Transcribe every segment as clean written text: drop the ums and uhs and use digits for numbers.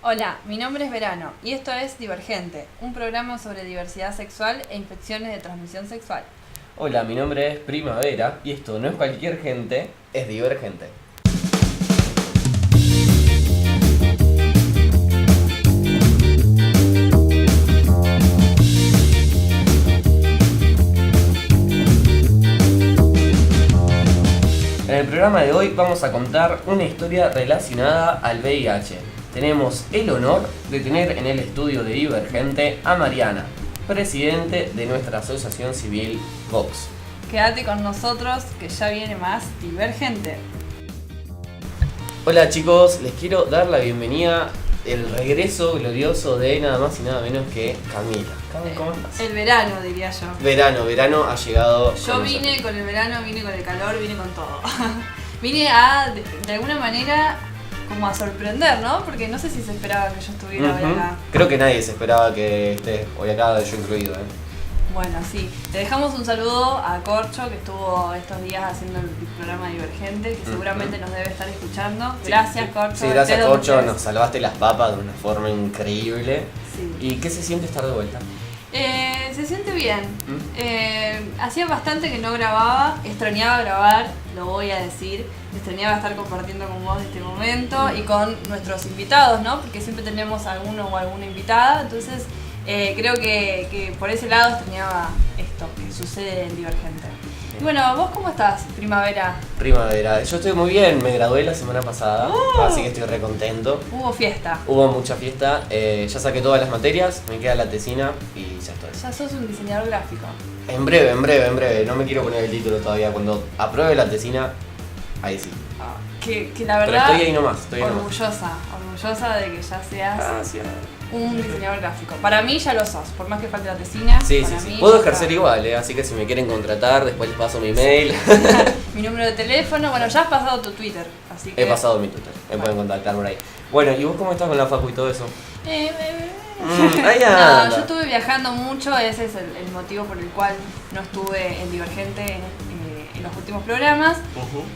Hola, mi nombre es Verano y esto es Divergente, un programa sobre diversidad sexual e infecciones de transmisión sexual. Hola, mi nombre es Primavera y esto no es cualquier gente, es Divergente. En el programa de hoy vamos a contar una historia relacionada al VIH. Tenemos el honor de tener en el estudio de Divergente a Mariana, presidente de nuestra asociación civil Vox. Quédate con nosotros que ya viene más Divergente. Hola chicos, les quiero dar la bienvenida, el regreso glorioso de nada más y nada menos que Camila. ¿Cómo estás? El verano, diría yo. Verano ha llegado. Yo vine con el verano, vine con el calor, vine con todo. Vine a, de alguna manera, como a sorprender, ¿no? Porque no sé si se esperaba que yo estuviera hoy acá. Creo que nadie se esperaba que estés hoy acá, yo incluido, ¿eh? Bueno, sí. Te dejamos un saludo a Corcho, que estuvo estos días haciendo el programa Divergente, que seguramente nos debe estar escuchando. Gracias, Corcho. Sí, gracias, Corcho. Nos salvaste las papas de una forma increíble. Sí. ¿Y qué se siente estar de vuelta? Se siente bien. Hacía bastante que no grababa, extrañaba grabar, lo voy a decir. Extrañaba estar compartiendo con vos este momento y con nuestros invitados, ¿no? Porque siempre tenemos alguno o alguna invitada, entonces creo que por ese lado extrañaba esto que sucede en Divergente. Y bueno, ¿vos cómo estás, Primavera? Primavera, yo estoy muy bien, me gradué la semana pasada, así que estoy re contento. Hubo fiesta. Hubo mucha fiesta, ya saqué todas las materias, me queda la tesina y ya estoy. Ya sos un diseñador gráfico. En breve, no me quiero poner el título todavía, cuando apruebe la tesina, ahí sí. Que la verdad, pero estoy ahí nomás, orgullosa de que ya seas Gracias. un diseñador gráfico. Para mí ya lo sos, por más que falte la tesina. Sí. Mí Puedo ya ejercer está. igual, así que si me quieren contratar, después les paso mi mail. Mi número de teléfono, bueno, ya has pasado tu Twitter, así que... He pasado mi Twitter, me pueden contactar por ahí. Bueno, ¿y vos cómo estás con la facu y todo eso? Ahí No, anda. yo estuve viajando mucho, ese es el motivo por el cual no estuve en Divergente en los últimos programas.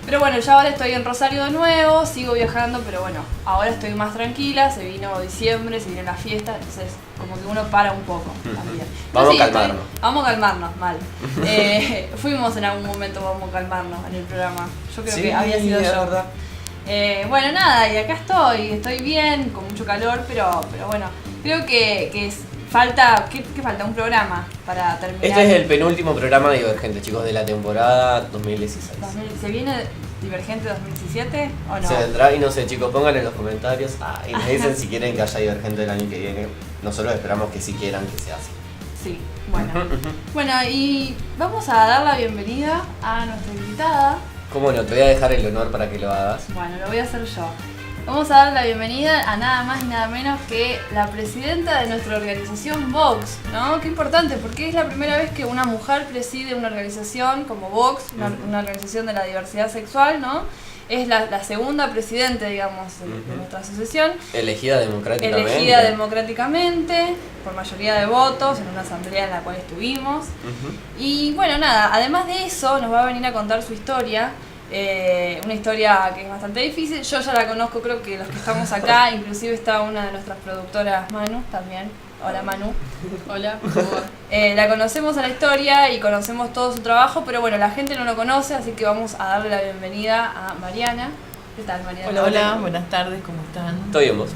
Pero bueno, ya ahora estoy en Rosario de nuevo, sigo viajando, pero bueno, ahora estoy más tranquila, se vino diciembre, se vino la fiesta, entonces como que uno para un poco también. Vamos Pero a calmarnos. Vamos a calmarnos, mal. Fuimos en algún momento, vamos a calmarnos en el programa. Yo creo que había sido yo. Verdad. Bueno, nada, y acá estoy bien, con mucho calor, pero bueno, creo que falta, ¿qué falta? Un programa para terminar. Este es el penúltimo programa de Divergente, chicos, de la temporada 2016. ¿Se viene Divergente 2017 o no? Se vendrá y no sé, chicos, pónganlo en los comentarios y me dicen si quieren que haya Divergente el año que viene. Nosotros esperamos que sí quieran que sea así. Sí, bueno. Bueno, y vamos a dar la bienvenida a nuestra invitada. ¿Cómo no? Te voy a dejar el honor para que lo hagas. Bueno, lo voy a hacer yo. Vamos a dar la bienvenida a nada más y nada menos que la presidenta de nuestra organización Vox, ¿no? Qué importante, porque es la primera vez que una mujer preside una organización como Vox, una organización de la diversidad sexual, ¿no? Es la segunda presidente, digamos, de nuestra asociación. Elegida democráticamente. Elegida democráticamente, por mayoría de votos, en una asamblea en la cual estuvimos. Y bueno, nada, además de eso, nos va a venir a contar su historia. Una historia que es bastante difícil. Yo ya la conozco, creo que los que estamos acá, inclusive está una de nuestras productoras, Manu, también. Hola Manu. Hola. La conocemos a la historia y conocemos todo su trabajo, pero bueno, la gente no lo conoce, así que vamos a darle la bienvenida a Mariana. ¿Qué tal, Mariana? Hola, buenas tardes, ¿cómo están? Estoy bien, vos.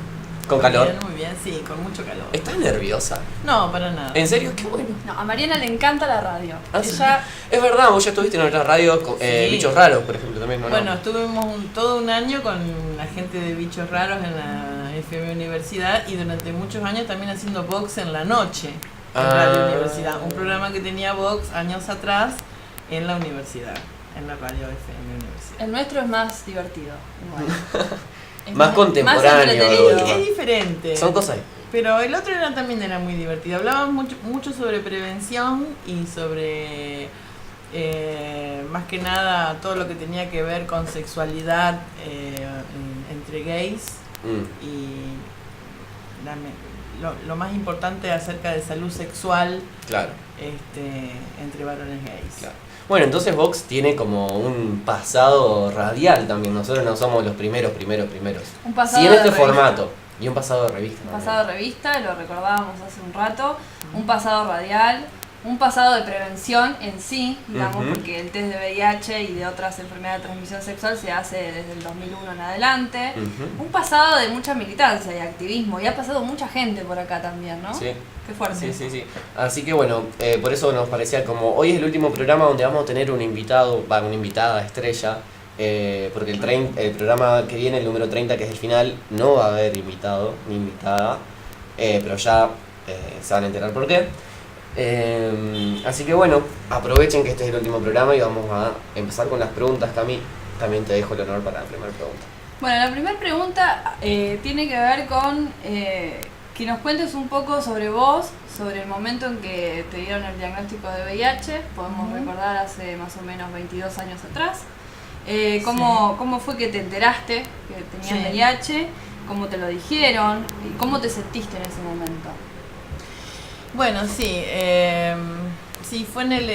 ¿Con calor? Muy bien, sí, con mucho calor. ¿Estás nerviosa? No, para nada. ¿En serio? Qué bueno. No, a Mariana le encanta la radio. Sí. Ella... Es verdad, vos ya estuviste en otra radio, Sí. Bichos Raros, por ejemplo, también, ¿no? Bueno, estuvimos todo un año con la gente de Bichos Raros en la FM Universidad y durante muchos años también haciendo Vox en la noche en Radio Universidad. Un programa que tenía Vox años atrás en la universidad, en la radio FM Universidad. El nuestro es más divertido, igual. Es Más contemporáneo. entretenido. Es diferente. Son cosas. Pero el otro también era muy divertido. Hablaban mucho sobre prevención y sobre, más que nada, todo lo que tenía que ver con sexualidad entre gays y lo más importante acerca de salud sexual, Claro. entre varones gays. Claro. Bueno, entonces Vox tiene como un pasado radial también. Nosotros no somos los primeros. Un pasado Sí, en de este revista. formato. Y un pasado de revista. Un pasado de revista, lo recordábamos hace un rato, un pasado radial, un pasado de prevención en sí, digamos, porque el test de VIH y de otras enfermedades de transmisión sexual se hace desde el 2001 en adelante. Un pasado de mucha militancia y activismo, y ha pasado mucha gente por acá también, ¿no? Sí. Qué fuerte. Sí. Así que bueno, por eso nos parecía como, hoy es el último programa donde vamos a tener un invitado, una invitada estrella, porque el programa que viene, el número 30, que es el final, no va a haber invitado ni invitada, pero ya se van a enterar por qué. Así que bueno, aprovechen que este es el último programa y vamos a empezar con las preguntas. Cami, también te dejo el honor para la primera pregunta. Bueno, la primera pregunta tiene que ver con que nos cuentes un poco sobre vos, sobre el momento en que te dieron el diagnóstico de VIH. Podemos recordar hace más o menos 22 años atrás. ¿Cómo fue que te enteraste que tenías VIH? ¿Cómo te lo dijeron? ¿Y cómo te sentiste en ese momento? Bueno, sí, fue en el...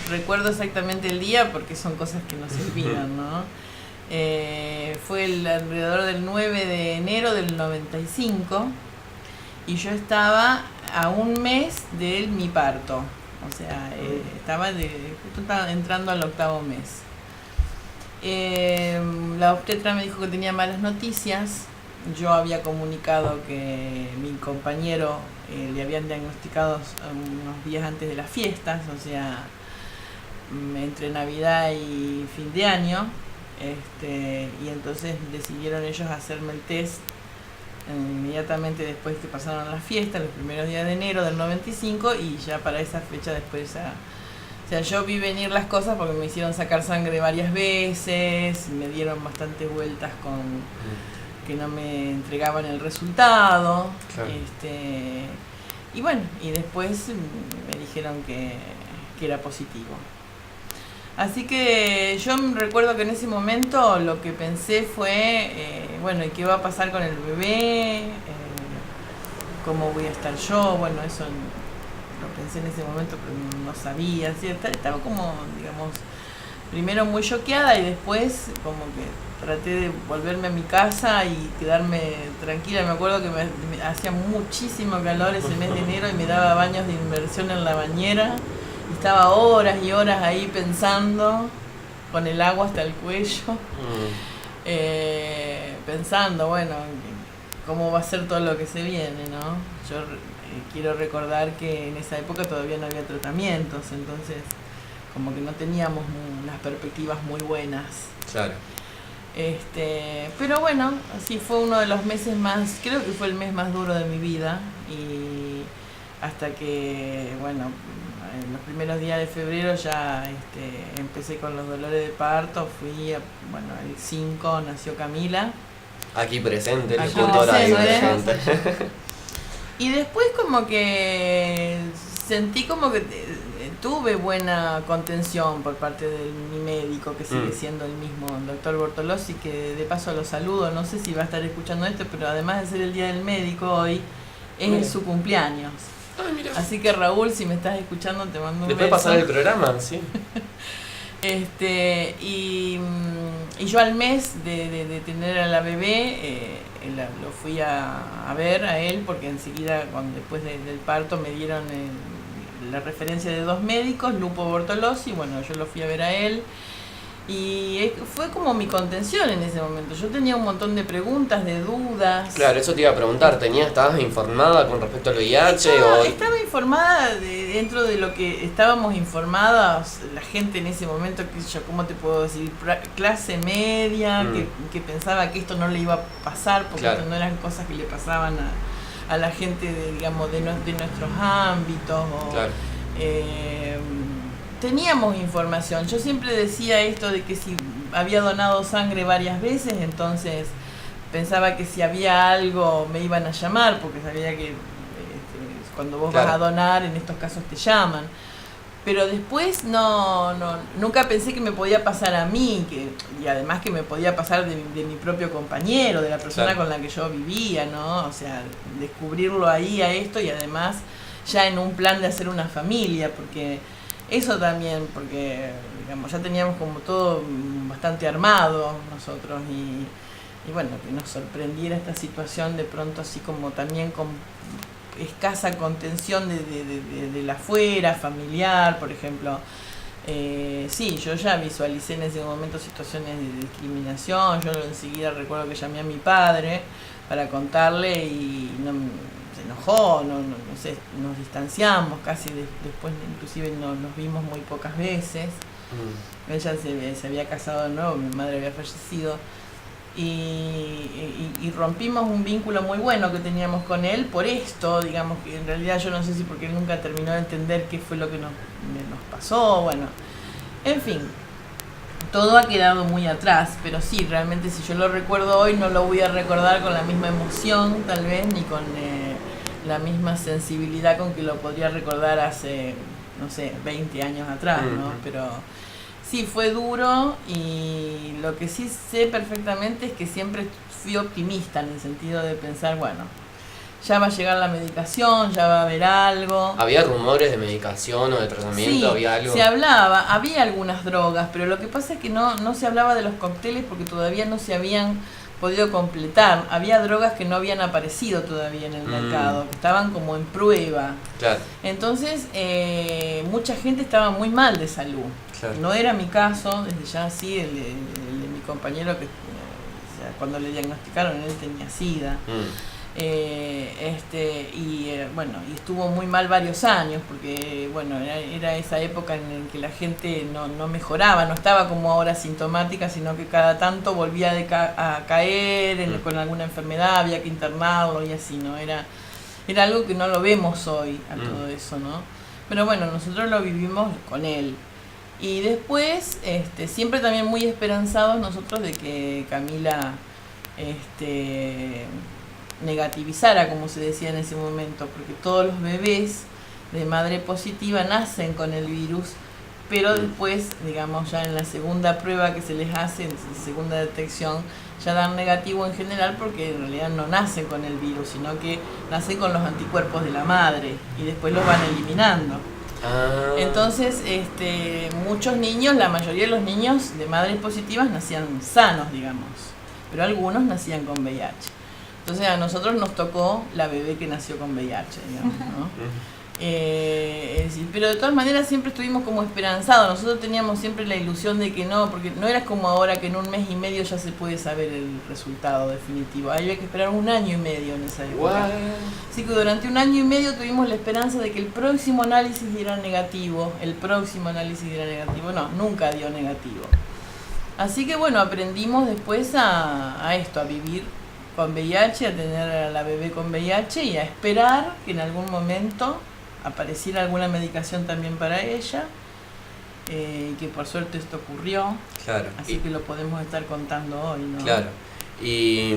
recuerdo exactamente el día porque son cosas que no se olvidan, ¿no? Fue alrededor del 9 de enero del 95 y yo estaba a un mes de mi parto, o sea, justo estaba entrando al 8º mes. La obstetra me dijo que tenía malas noticias. Yo había comunicado que mi compañero le habían diagnosticado unos días antes de las fiestas, o sea, entre Navidad y fin de año, y entonces decidieron ellos hacerme el test inmediatamente después que pasaron las fiestas, los primeros días de enero del 95, y ya para esa fecha después o sea, yo vi venir las cosas porque me hicieron sacar sangre varias veces, me dieron bastantes vueltas con que no me entregaban el resultado, claro. Y bueno, y después me dijeron que era positivo. Así que yo recuerdo que en ese momento lo que pensé fue, bueno, ¿y qué va a pasar con el bebé? ¿Cómo voy a estar yo? Bueno, eso lo pensé en ese momento, pero no sabía, ¿sí? Estaba como, digamos, primero muy choqueada y después como que traté de volverme a mi casa y quedarme tranquila. Me acuerdo que me hacía muchísimo calor ese mes de enero y me daba baños de inmersión en la bañera. Y estaba horas y horas ahí pensando, con el agua hasta el cuello, pensando, bueno, cómo va a ser todo lo que se viene, ¿no? Yo quiero recordar que en esa época todavía no había tratamientos, entonces como que no teníamos unas perspectivas muy buenas. Claro. Pero bueno, así fue uno de los meses más, creo que fue el mes más duro de mi vida, y hasta que, bueno, en los primeros días de febrero ya empecé con los dolores de parto, bueno, el 5 nació Camila. Aquí presente, Aquí locutora presente. presente. Y después como que sentí como que tuve buena contención por parte de mi médico, que sigue siendo el mismo, el doctor Bortolossi, que de paso lo saludo, no sé si va a estar escuchando esto, pero además de ser el día del médico hoy, es su cumpleaños. Ay, mira. Así que Raúl, si me estás escuchando, te mando un Después beso. pasar el programa, sí. Y yo al mes de tener a la bebé, lo fui a ver a él, porque enseguida, después del parto, me dieron la referencia de 2 médicos, Lupo Bortolossi, bueno, yo lo fui a ver a él. Y fue como mi contención en ese momento. Yo tenía un montón de preguntas, de dudas. Claro, eso te iba a preguntar. ¿Estabas informada con respecto al VIH? Estaba informada dentro de lo que estábamos informadas, la gente en ese momento, ¿cómo te puedo decir? Clase media, que pensaba que esto no le iba a pasar, porque esto no eran cosas que le pasaban a la gente de nuestros ámbitos. Claro. Teníamos información. Yo siempre decía esto de que si había donado sangre varias veces, entonces pensaba que si había algo me iban a llamar, porque sabía que cuando vos vas a donar, en estos casos te llaman. Pero después nunca pensé que me podía pasar a mí, y además que me podía pasar de mi propio compañero, de la persona con la que yo vivía, ¿no? O sea, descubrirlo ahí a esto, y además ya en un plan de hacer una familia, porque eso también, porque digamos ya teníamos como todo bastante armado nosotros, bueno, que nos sorprendiera esta situación de pronto así como también con escasa contención de la afuera, familiar, por ejemplo. Sí, yo ya visualicé en ese momento situaciones de discriminación. Yo enseguida recuerdo que llamé a mi padre para contarle y se enojó, no sé, nos distanciamos casi, después inclusive nos vimos muy pocas veces. Ella se había casado de nuevo, mi madre había fallecido y rompimos un vínculo muy bueno que teníamos con él por esto, digamos, que en realidad yo no sé si porque él nunca terminó de entender qué fue lo que nos pasó, bueno, en fin, todo ha quedado muy atrás, pero sí, realmente si yo lo recuerdo hoy no lo voy a recordar con la misma emoción tal vez, ni con la misma sensibilidad con que lo podría recordar hace, no sé, 20 años atrás, ¿no? Pero sí, fue duro, y lo que sí sé perfectamente es que siempre fui optimista en el sentido de pensar, bueno, ya va a llegar la medicación, ya va a haber algo. ¿Había rumores de medicación o de tratamiento? Sí, ¿Había algo? se hablaba, había algunas drogas, pero lo que pasa es que no se hablaba de los cócteles porque todavía no se habían podido completar. Había drogas que no habían aparecido todavía en el mercado, que estaban como en prueba. Claro. Entonces, mucha gente estaba muy mal de salud. Claro. No era mi caso, desde ya sí, el de mi compañero que cuando le diagnosticaron él tenía SIDA. Bueno, y estuvo muy mal varios años porque bueno, era esa época en que la gente no mejoraba, no estaba como ahora sintomática, sino que cada tanto volvía a caer con alguna enfermedad, había que internarlo y así, ¿no? Era algo que no lo vemos hoy a todo eso, ¿no? Pero bueno, nosotros lo vivimos con él. Y después, siempre también muy esperanzados nosotros de que Camila negativizara, como se decía en ese momento, porque todos los bebés de madre positiva nacen con el virus, pero después, digamos, ya en la segunda prueba que se les hace, en la segunda detección, ya dan negativo en general porque en realidad no nacen con el virus, sino que nacen con los anticuerpos de la madre y después los van eliminando. Entonces, muchos niños, la mayoría de los niños de madres positivas nacían sanos, digamos, pero algunos nacían con VIH. Entonces a nosotros nos tocó la bebé que nació con VIH, digamos, ¿no? Pero de todas maneras siempre estuvimos como esperanzados. Nosotros teníamos siempre la ilusión de que no, porque no era como ahora que en un mes y medio ya se puede saber el resultado definitivo. Había que esperar 1 año y medio en esa época. Así que durante 1 año y medio tuvimos la esperanza de que el próximo análisis diera negativo. No, nunca dio negativo. Así que bueno, aprendimos después a vivir con VIH, a tener a la bebé con VIH y a esperar que en algún momento apareciera alguna medicación también para ella, y que por suerte esto ocurrió. Claro. Así que lo podemos estar contando hoy, ¿no? Claro. Y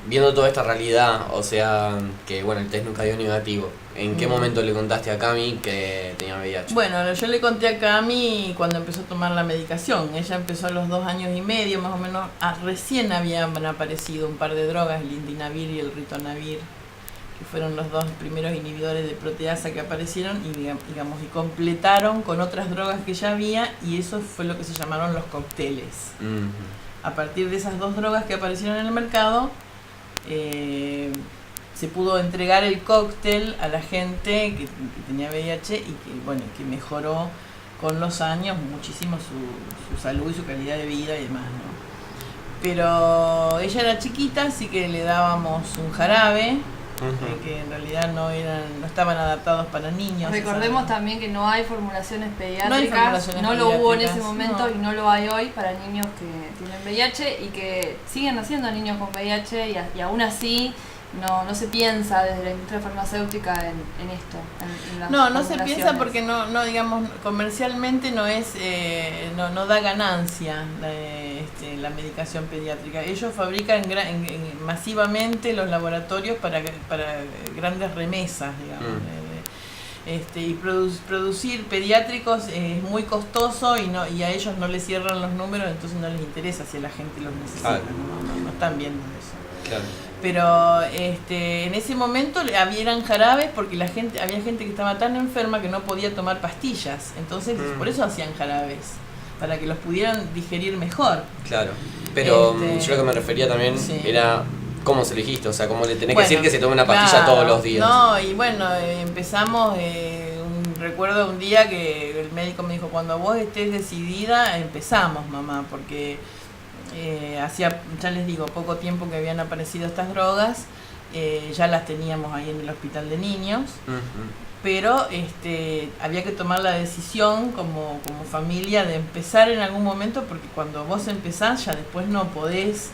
viendo toda esta realidad, o sea, que bueno, el test nunca dio negativo, ¿en qué momento le contaste a Cami que tenía VIH? Bueno, yo le conté a Cami cuando empezó a tomar la medicación. Ella empezó a los 2 años y medio, más o menos. Recién habían aparecido un par de drogas, el indinavir y el ritonavir, que fueron los 2 primeros inhibidores de proteasa que aparecieron y completaron con otras drogas que ya había, y eso fue lo que se llamaron los cócteles. A partir de esas 2 drogas que aparecieron en el mercado, se pudo entregar el cóctel a la gente que tenía VIH y que mejoró con los años muchísimo su salud y su calidad de vida y demás, ¿no? Pero ella era chiquita, así que le dábamos un jarabe, que en realidad no estaban adaptados para niños. Recordemos también que no hay formulaciones pediátricas, no lo hubo en ese momento y no lo hay hoy para niños que tienen VIH y que siguen naciendo niños con VIH y aún así no se piensa desde la industria farmacéutica en esto. No se piensa porque no digamos, comercialmente no es, no da ganancia la medicación pediátrica. Ellos fabrican masivamente los laboratorios para grandes remesas, digamos. Y producir pediátricos es muy costoso y a ellos no les cierran los números, entonces no les interesa si la gente los necesita. No están viendo eso. Claro. Pero en ese momento eran jarabes porque había gente que estaba tan enferma que no podía tomar pastillas. Entonces por eso hacían jarabes, para que los pudieran digerir mejor. Claro. Pero yo lo que me refería también era cómo se elegiste, o sea, cómo le tenés que decir que se tome una pastilla todos los días. No, y bueno, empezamos, recuerdo un día que el médico me dijo, cuando vos estés decidida, empezamos, mamá, porque hacía, ya les digo, poco tiempo que habían aparecido estas drogas, ya las teníamos ahí en el hospital de niños. Pero había que tomar la decisión como familia de empezar en algún momento, porque cuando vos empezás ya después no podés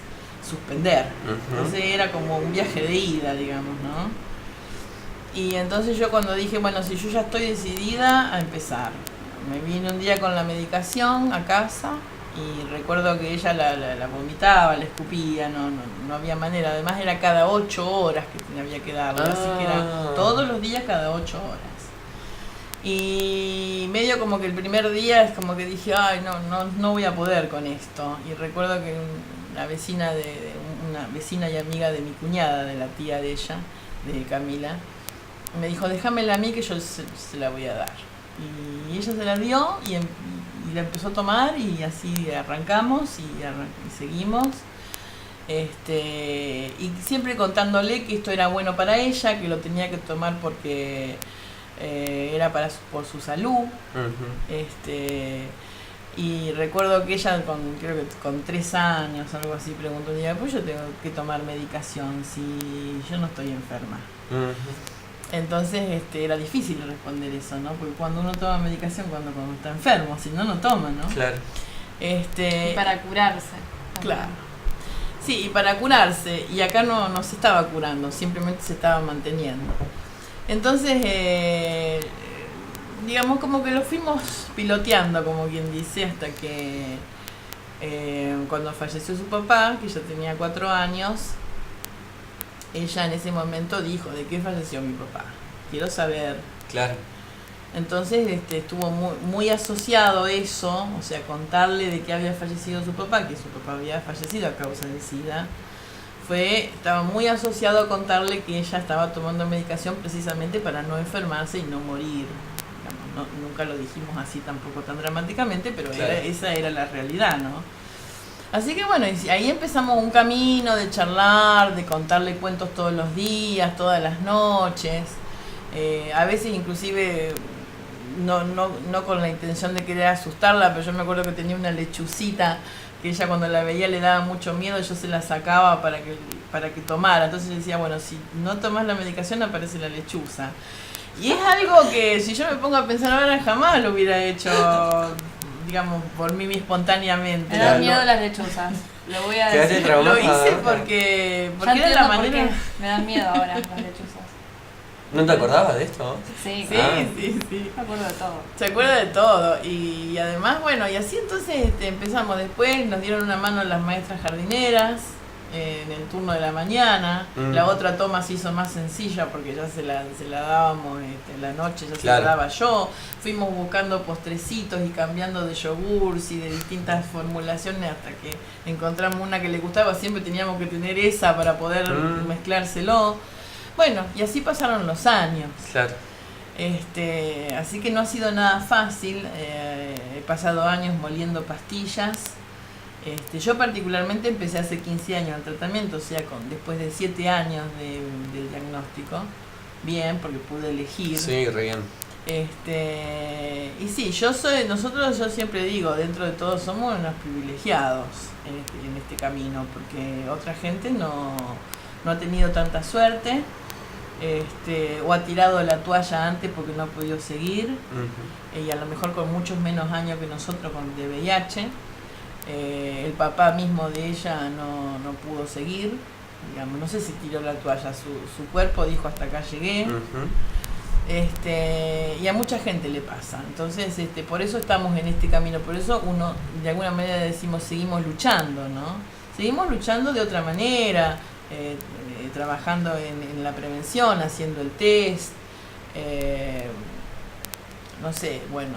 suspender. Entonces era como un viaje de ida, digamos, ¿no? Y entonces yo cuando dije, bueno, si yo ya estoy decidida a empezar, me vine un día con la medicación a casa y recuerdo que ella la vomitaba, la escupía, no había manera. Además era cada 8 horas que había que darle, así que era todos los días cada 8 horas. Y medio como que el primer día es como que dije, ay, no voy a poder con esto. Y recuerdo que una vecina y amiga de mi cuñada, de la tía de ella, de Camila, me dijo, déjamela a mí que yo se la voy a dar. Y ella se la dio y la empezó a tomar y así arrancamos y seguimos. Y siempre contándole que esto era bueno para ella, que lo tenía que tomar porque era por su salud. Y recuerdo que ella creo que con 3 años, algo así, preguntó un día, pues yo tengo que tomar medicación si yo no estoy enferma. Entonces era difícil responder eso, ¿no? Porque cuando uno toma medicación, cuando está enfermo, si no toma, ¿no? Claro. Y para curarse. Claro. Sí, y para curarse. Y acá no se estaba curando, simplemente se estaba manteniendo. Entonces, digamos como que lo fuimos piloteando, como quien dice, hasta que cuando falleció su papá, que ya tenía 4 años, ella en ese momento dijo, ¿de qué falleció mi papá? Quiero saber. Claro. Entonces estuvo muy asociado eso, o sea, contarle de que había fallecido su papá, que su papá había fallecido a causa de SIDA, estaba muy asociado a contarle que ella estaba tomando medicación precisamente para no enfermarse y no morir. Digamos, nunca lo dijimos así tampoco tan dramáticamente, pero claro, esa era la realidad, ¿no? Así que bueno, ahí empezamos un camino de charlar, de contarle cuentos todos los días, todas las noches. A veces inclusive no con la intención de querer asustarla, pero yo me acuerdo que tenía una lechucita que ella cuando la veía le daba mucho miedo, yo se la sacaba para que tomara. Entonces yo decía, bueno, si no tomas la medicación aparece la lechuza. Y es algo que si yo me pongo a pensar ahora jamás lo hubiera hecho, digamos, por mí espontáneamente. Me dan miedo las lechuzas, lo voy a decir. Lo hice porque era la manera. Me dan miedo ahora las lechuzas. ¿No te acordabas de esto? Sí. Sí. Me acuerdo de todo. Se acuerda de todo. Y además, bueno, y así entonces empezamos después, nos dieron una mano las maestras jardineras en el turno de la mañana. La otra toma se hizo más sencilla porque ya se la dábamos en la noche, ya claro, se la daba yo. Fuimos buscando postrecitos y cambiando de yogures y de distintas formulaciones hasta que encontramos una que le gustaba. Siempre teníamos que tener esa para poder mezclárselo. Bueno, y así pasaron los años. Claro. Así que no ha sido nada fácil. He pasado años moliendo pastillas. Yo particularmente empecé hace 15 años el tratamiento, o sea, después de 7 años del diagnóstico. Bien, porque pude elegir. Sí, re bien. Y sí, yo siempre digo, dentro de todo somos unos privilegiados en este camino, porque otra gente no ha tenido tanta suerte, o ha tirado la toalla antes porque no ha podido seguir, y a lo mejor con muchos menos años que nosotros con VIH. El papá mismo de ella no pudo seguir, digamos, no sé si tiró la toalla, su cuerpo dijo hasta acá llegué. Y a mucha gente le pasa. Entonces, por eso estamos en este camino, por eso uno de alguna manera decimos seguimos luchando, ¿no? Seguimos luchando de otra manera, trabajando en la prevención, haciendo el test, no sé, bueno,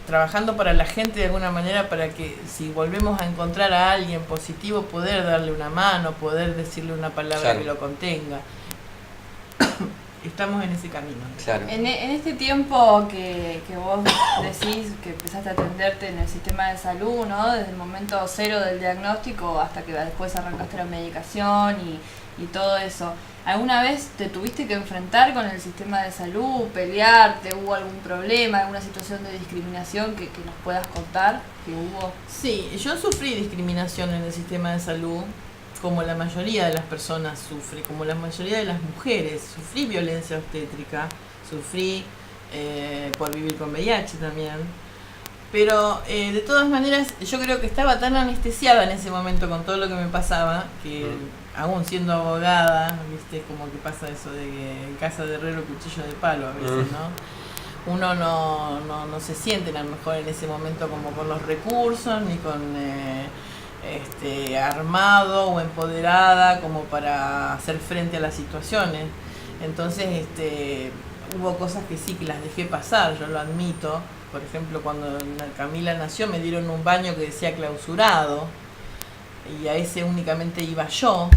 trabajando para la gente de alguna manera para que si volvemos a encontrar a alguien positivo, poder darle una mano, poder decirle una palabra claro, que lo contenga. estamos en ese camino. Claro. En este tiempo que vos decís que empezaste a atenderte en el sistema de salud, ¿no? Desde el momento cero del diagnóstico hasta que después arrancaste la medicación y todo eso. ¿Alguna vez te tuviste que enfrentar con el sistema de salud, pelearte, hubo algún problema, alguna situación de discriminación que nos puedas contar que hubo? Sí, yo sufrí discriminación en el sistema de salud, como la mayoría de las personas sufre, como la mayoría de las mujeres. Sufrí violencia obstétrica, sufrí por vivir con VIH también. Pero de todas maneras yo creo que estaba tan anestesiada en ese momento con todo lo que me pasaba, que aún siendo abogada, viste, como que pasa eso de que en casa de herrero cuchillo de palo a veces, ¿no? Uno no se siente a lo mejor en ese momento como con los recursos, ni con armado o empoderada como para hacer frente a las situaciones. Entonces hubo cosas que sí que las dejé pasar, yo lo admito. Por ejemplo, cuando Camila nació me dieron un baño que decía clausurado y a ese únicamente iba yo.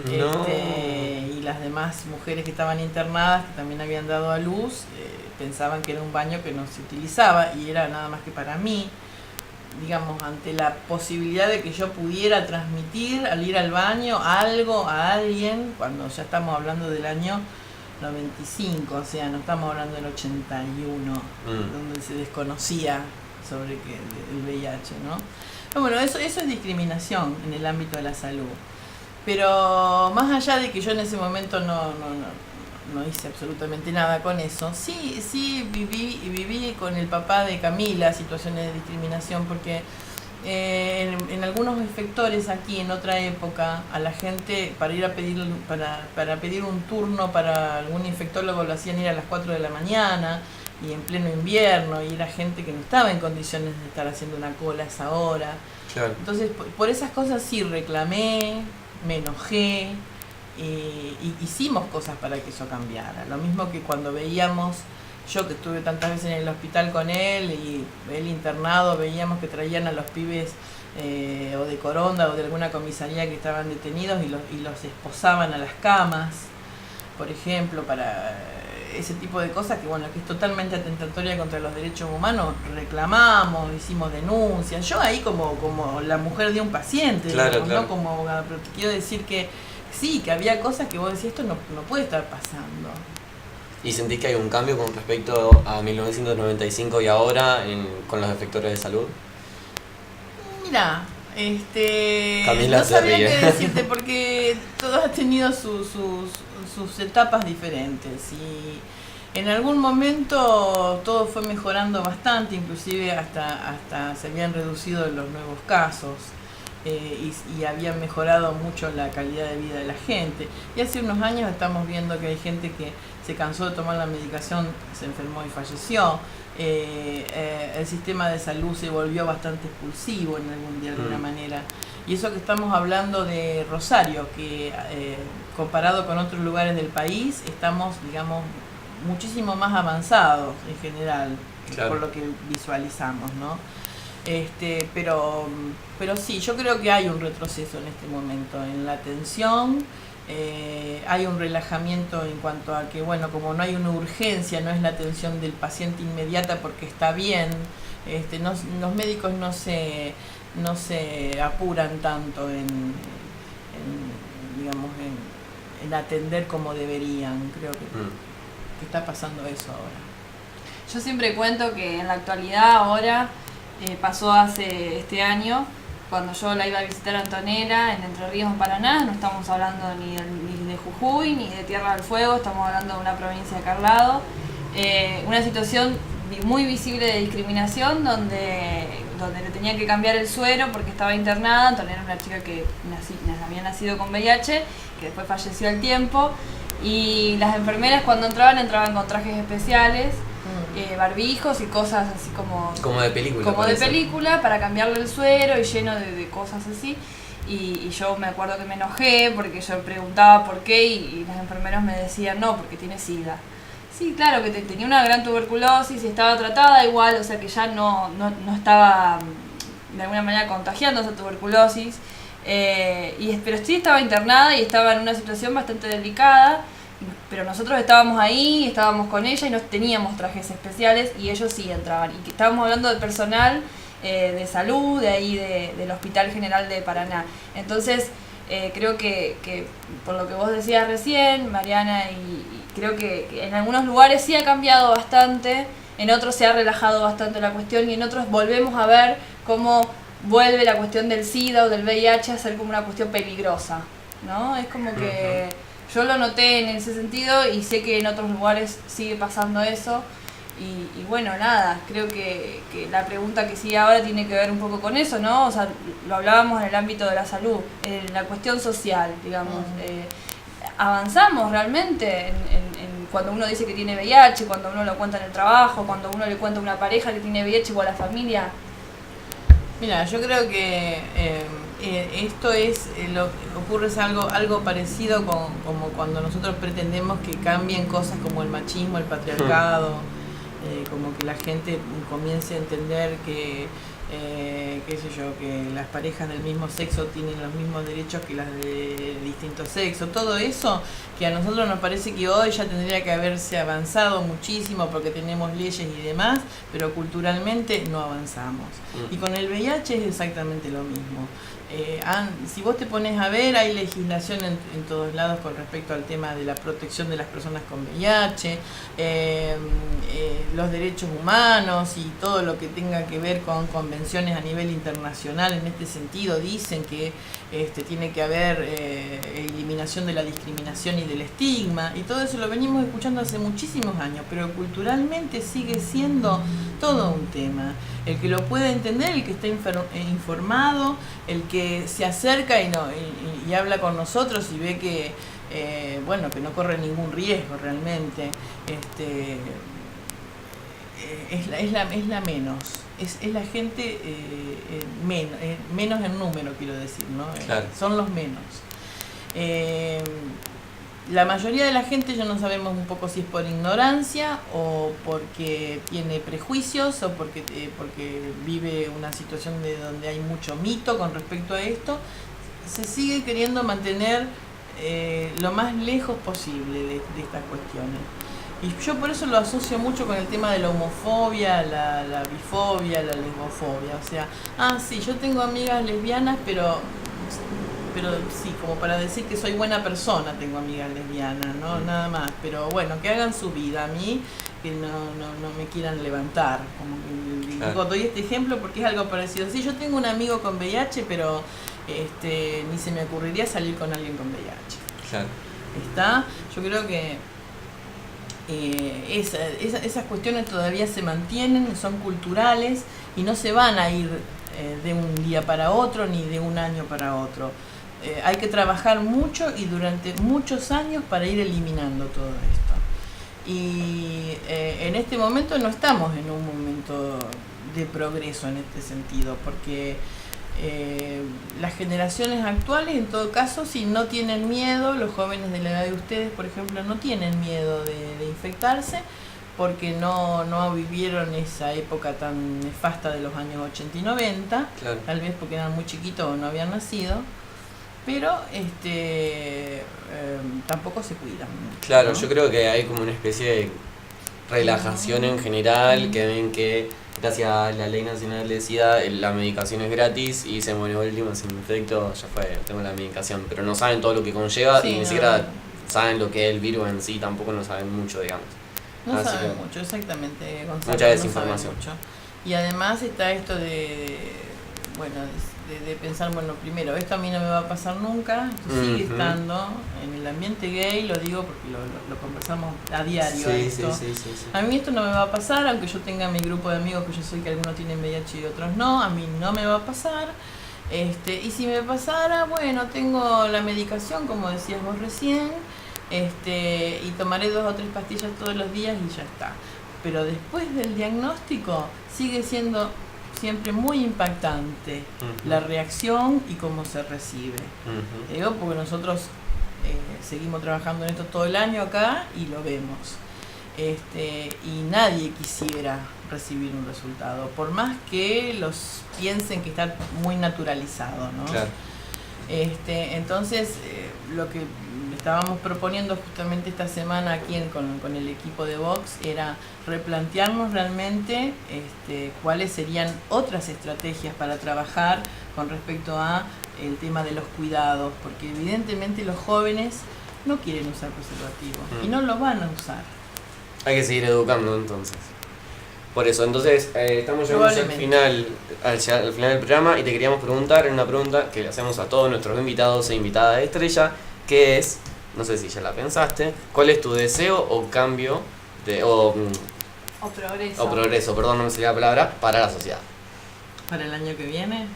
No. Y las demás mujeres que estaban internadas, que también habían dado a luz, pensaban que era un baño que no se utilizaba y era nada más que para mí. Digamos, ante la posibilidad de que yo pudiera transmitir al ir al baño algo a alguien, cuando ya estamos hablando del año 95, o sea, no estamos hablando del 81, donde se desconocía sobre el VIH, ¿no? Pero bueno, eso es discriminación en el ámbito de la salud. Pero más allá de que yo en ese momento no hice absolutamente nada con eso, sí viví con el papá de Camila situaciones de discriminación, porque en algunos efectores aquí en otra época a la gente para ir a pedir para pedir un turno para algún infectólogo lo hacían ir a las 4 de la mañana y en pleno invierno, y era gente que no estaba en condiciones de estar haciendo una cola a esa hora. Claro. Entonces por esas cosas sí reclamé, me enojé y hicimos cosas para que eso cambiara. Lo mismo que cuando veíamos, yo que estuve tantas veces en el hospital con él y él internado, veíamos que traían a los pibes o de Coronda o de alguna comisaría que estaban detenidos y los esposaban a las camas, por ejemplo, para ese tipo de cosas que bueno, que es totalmente atentatoria contra los derechos humanos. Reclamamos, hicimos denuncias, yo ahí como la mujer de un paciente, claro, digamos, claro. no como abogada, pero te quiero decir que sí, que había cosas que vos decís, esto no puede estar pasando. ¿Y sentís que hay un cambio con respecto a 1995 y ahora con los efectores de salud? Mira, Camila no se sabría ríe. qué decirte porque todos han tenido sus etapas diferentes y en algún momento todo fue mejorando bastante, inclusive hasta se habían reducido los nuevos casos. Y había mejorado mucho la calidad de vida de la gente. Y hace unos años estamos viendo que hay gente que se cansó de tomar la medicación, se enfermó y falleció. El sistema de salud se volvió bastante expulsivo de alguna manera. Y eso que estamos hablando de Rosario, que comparado con otros lugares del país, estamos, digamos, muchísimo más avanzados en general, claro, por lo que visualizamos, ¿no? Pero sí, yo creo que hay un retroceso en este momento en la atención, hay un relajamiento en cuanto a que, bueno, como no hay una urgencia, no es la atención del paciente inmediata porque está bien, los médicos no se apuran tanto en atender como deberían. Creo que está pasando eso ahora. Yo siempre cuento que en la actualidad ahora pasó hace este año, cuando yo la iba a visitar a Antonella en Entre Ríos, en Paraná. No estamos hablando ni de Jujuy ni de Tierra del Fuego, estamos hablando de una provincia de acá al lado. Una situación muy visible de discriminación donde le tenían que cambiar el suero porque estaba internada. Antonella era una chica que había nacido con VIH, que después falleció al tiempo, y las enfermeras cuando entraban con trajes especiales, barbijos y cosas así como de película. Como de película, para cambiarle el suero y lleno de cosas así. Y yo me acuerdo que me enojé porque yo preguntaba por qué y las enfermeras me decían no, porque tiene SIDA. Sí, claro, que tenía una gran tuberculosis y estaba tratada igual, o sea que ya no estaba de alguna manera contagiando esa tuberculosis. Pero sí estaba internada y estaba en una situación bastante delicada. pero nosotros estábamos ahí, estábamos con ella y no teníamos trajes especiales y ellos sí entraban. Y estábamos hablando del personal de salud, de ahí del Hospital General de Paraná. Entonces, creo que por lo que vos decías recién, Mariana, y creo que en algunos lugares sí ha cambiado bastante, en otros se ha relajado bastante la cuestión y en otros volvemos a ver cómo vuelve la cuestión del SIDA o del VIH a ser como una cuestión peligrosa, ¿no? Es como que yo lo noté en ese sentido y sé que en otros lugares sigue pasando eso. Y bueno, nada, creo que la pregunta que sigue ahora tiene que ver un poco con eso, ¿no? O sea, lo hablábamos en el ámbito de la salud, en la cuestión social, digamos. ¿Avanzamos realmente en cuando uno dice que tiene VIH, cuando uno lo cuenta en el trabajo, cuando uno le cuenta a una pareja que tiene VIH o a la familia? Mira, yo creo que esto ocurre algo parecido como cuando nosotros pretendemos que cambien cosas como el machismo, el patriarcado, como que la gente comience a entender que, qué sé yo, que las parejas del mismo sexo tienen los mismos derechos que las de distinto sexo. Todo eso que a nosotros nos parece que hoy ya tendría que haberse avanzado muchísimo porque tenemos leyes y demás, pero culturalmente no avanzamos. Y con el VIH es exactamente lo mismo. Si vos te pones a ver, hay legislación en todos lados con respecto al tema de la protección de las personas con VIH, los derechos humanos y todo lo que tenga que ver con convenciones a nivel internacional. En este sentido dicen que tiene que haber eliminación de la discriminación y del estigma, y todo eso lo venimos escuchando hace muchísimos años, pero culturalmente sigue siendo todo un tema. El que lo puede entender, el que está informado, el que se acerca y habla con nosotros y ve que que no corre ningún riesgo realmente, es la menos. Es la gente menos en número, quiero decir, ¿no? Claro. Son los menos. La mayoría de la gente ya no sabemos un poco si es por ignorancia o porque tiene prejuicios o porque vive una situación donde hay mucho mito con respecto a esto. Se sigue queriendo mantener lo más lejos posible de estas cuestiones. Y yo por eso lo asocio mucho con el tema de la homofobia, la bifobia, la lesbofobia. O sea, sí, yo tengo amigas lesbianas, pero sí, como para decir que soy buena persona, tengo amigas lesbianas, ¿no? Nada más. Pero bueno, que hagan su vida. A mí, que no me quieran levantar. Como que, claro. Doy este ejemplo porque es algo parecido. Sí, yo tengo un amigo con VIH, pero ni se me ocurriría salir con alguien con VIH. Claro. Yo creo que esas cuestiones todavía se mantienen, son culturales y no se van a ir de un día para otro ni de un año para otro. Hay que trabajar mucho y durante muchos años para ir eliminando todo esto. Y en este momento no estamos en un momento de progreso en este sentido, porque las generaciones actuales, en todo caso, si no tienen miedo, los jóvenes de la edad de ustedes, por ejemplo, no tienen miedo de infectarse porque no vivieron esa época tan nefasta de los años 80 y 90, claro. Tal vez porque eran muy chiquitos o no habían nacido, pero tampoco se cuidan. Claro, ¿no? yo creo que hay como una especie de relajación en general, que ven que gracias a la Ley Nacional de SIDA la medicación es gratis y se muere último, si me infecto, ya fue, tengo la medicación, pero no saben todo lo que conlleva y ni siquiera saben lo que es el virus en sí, tampoco no saben mucho, digamos. No saben mucho, exactamente, Gonzalo. Mucha desinformación. No saben mucho. Y además está esto de pensar, primero, esto a mí no me va a pasar nunca, esto sigue estando en el ambiente gay, lo digo porque lo conversamos a diario. Sí. A mí esto no me va a pasar, aunque yo tenga mi grupo de amigos que yo sé que algunos tienen VIH y otros no, a mí no me va a pasar. Y si me pasara, tengo la medicación, como decías vos recién, y tomaré 2 o 3 pastillas todos los días y ya está. Pero después del diagnóstico sigue siendo siempre muy impactante la reacción y cómo se recibe. Digo, porque nosotros seguimos trabajando en esto todo el año acá y lo vemos. Y nadie quisiera recibir un resultado, por más que los piensen que está muy naturalizado, ¿no? Claro. Entonces, lo que estábamos proponiendo justamente esta semana aquí con el equipo de Vox era replantearnos realmente cuáles serían otras estrategias para trabajar con respecto a el tema de los cuidados, porque evidentemente los jóvenes no quieren usar preservativo y no lo van a usar. Hay que seguir educando entonces. Por eso, entonces estamos llegando al final del programa y te queríamos preguntar una pregunta que le hacemos a todos nuestros invitados e invitadas de Estrella, que es, no sé si ya la pensaste, ¿cuál es tu deseo o cambio o progreso, perdón, no me salía la palabra, para la sociedad? ¿Para el año que viene?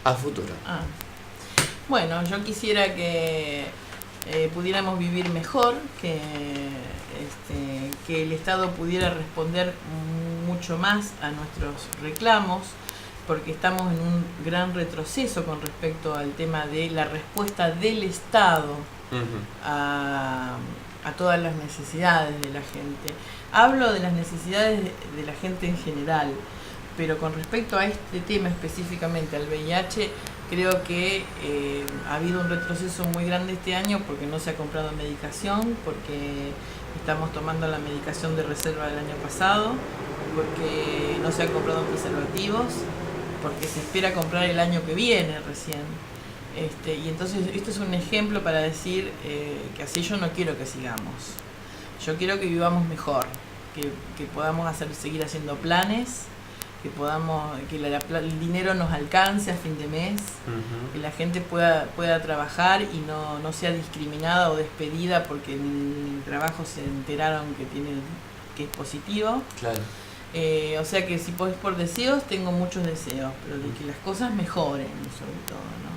A futuro. Bueno, yo quisiera que pudiéramos vivir mejor, que el Estado pudiera responder mucho más a nuestros reclamos, porque estamos en un gran retroceso con respecto al tema de la respuesta del Estado a todas las necesidades de la gente. Hablo de las necesidades de la gente en general, pero con respecto a este tema específicamente, al VIH, creo que ha habido un retroceso muy grande este año porque no se ha comprado medicación, porque estamos tomando la medicación de reserva del año pasado, porque no se han comprado preservativos, porque se espera comprar el año que viene recién. Y entonces esto es un ejemplo para decir que así yo no quiero que sigamos. Yo quiero que vivamos mejor, que podamos seguir haciendo planes, que el dinero nos alcance a fin de mes, que la gente pueda trabajar y no sea discriminada o despedida porque en el trabajo se enteraron que es positivo. Claro. O sea que si es por deseos, tengo muchos deseos, pero de que las cosas mejoren sobre todo, ¿no?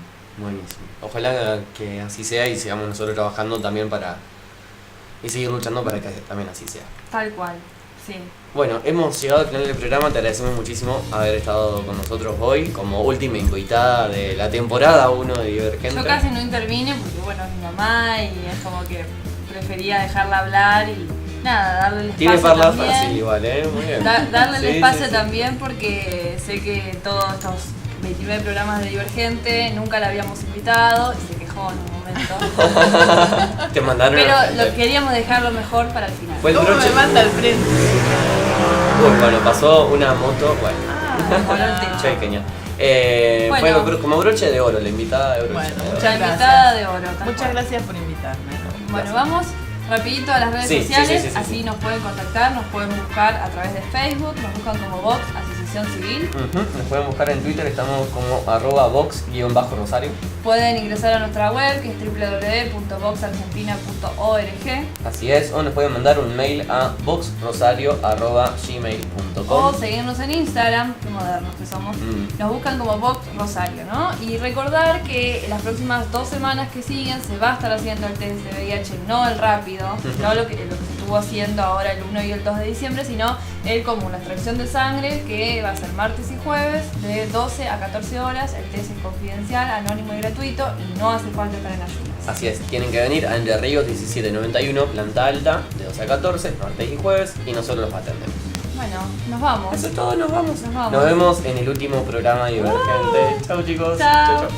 Buenísimo. Ojalá que así sea y sigamos nosotros trabajando también y seguir luchando para que también así sea. Tal cual, sí. Bueno, hemos llegado al final del programa, te agradecemos muchísimo haber estado con nosotros hoy como última invitada de la temporada 1 de Divergente. Yo casi no intervine porque bueno, es mi mamá y es como que prefería dejarla hablar y nada, darle el espacio. Tiene que hablar también. fácil igual, muy bien. Darle el espacio sí. también porque sé que todos estos 29 programas de Divergente nunca la habíamos invitado y se quejó en un momento. Te mandaron pero lo queríamos dejar lo mejor para el final. ¿Cómo me manda al frente? Bueno, pasó una moto, bueno. Voló el techo. Pequeña. Bueno. Fue como broche de oro, la invitada de broche Bueno, de oro. muchas invitada de oro. Muchas gracias por invitarme. Bueno, vamos rapidito a las redes sociales, así nos pueden contactar, nos pueden buscar a través de Facebook, nos buscan como Vox Asociación Civil. Nos pueden buscar en Twitter, estamos como @vox_rosario. Pueden ingresar a nuestra web que es www.voxargentina.org. Así es, o nos pueden mandar un mail a voxrosario@gmail.com. O seguirnos en Instagram, qué modernos que somos. Nos buscan como Vox Rosario, ¿no? Y recordar que en las próximas 2 semanas que siguen se va a estar haciendo el test de VIH, no el rápido, no lo que se estuvo haciendo ahora el 1 y el 2 de diciembre, sino el común, la extracción de sangre, que va a ser martes y jueves de 12 a 14 horas. El test es confidencial, anónimo y gratuito y no hace falta estar en ayunas. Así es, tienen que venir a Entre Ríos 1791, planta alta, de 12 a 14, martes y jueves, y nosotros los atendemos. Bueno, nos vamos. Eso es todo, nos vamos. Nos vamos. Nos vemos en el último programa Divergente. Chau chicos. Chao. Chau.